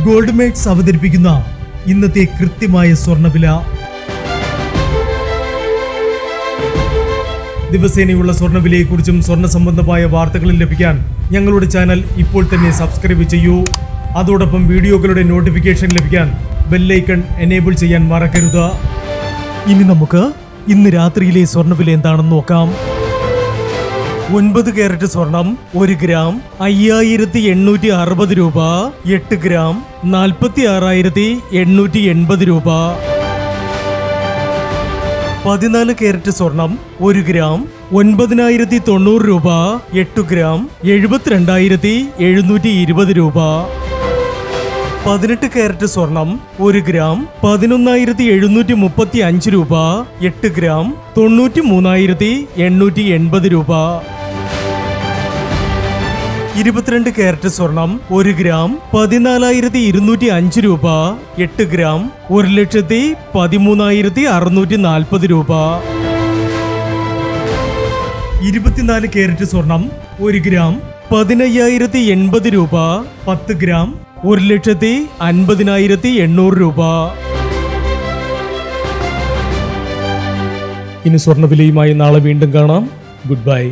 Gold makes അവതരിപ്പിക്കുന്ന ഇന്നത്തെ കൃത്യമായ സ്വർണ്ണവില. ദിവസേനയുള്ള സ്വർണ്ണവിലയെക്കുറിച്ചും സ്വർണ്ണ സംബന്ധമായ വാർത്തകളും ലഭിക്കാൻ ഞങ്ങളുടെ ചാനൽ ഇപ്പോൾ തന്നെ സബ്സ്ക്രൈബ് ചെയ്യൂ. അതോടൊപ്പം വീഡിയോകളുടെ നോട്ടിഫിക്കേഷൻ ലഭിക്കാൻ ബെല്ലൈക്കൺ എനേബിൾ ചെയ്യാൻ മറക്കരുത്. ഇനി നമുക്ക് ഇന്ന് രാത്രിയിലെ സ്വർണ്ണവില എന്താണെന്ന് നോക്കാം. 9 കാരറ്റ് സ്വർണം 1 ഗ്രാം 5860 രൂപ. 8 ഗ്രാം 46,880 രൂപ. 14 കാരറ്റ് സ്വർണം 1 ഗ്രാം 9,090 രൂപ. 8 ഗ്രാം 72,720 രൂപ. 18 കാരറ്റ് സ്വർണം 1 ഗ്രാം 11,735 രൂപ. 8 ഗ്രാം 93,880 രൂപ. 22 കാരറ്റ് സ്വർണം 1 ഗ്രാം 14,205 രൂപ. 8 ഗ്രാം 1,13,640 രൂപ. 24 കാരറ്റ് സ്വർണം 1 ഗ്രാം 15,080 രൂപ. 10 ഗ്രാം 1,50,800 രൂപ. ഇനി സ്വർണ്ണവിലയുമായി നാളെ വീണ്ടും കാണാം. Good bye.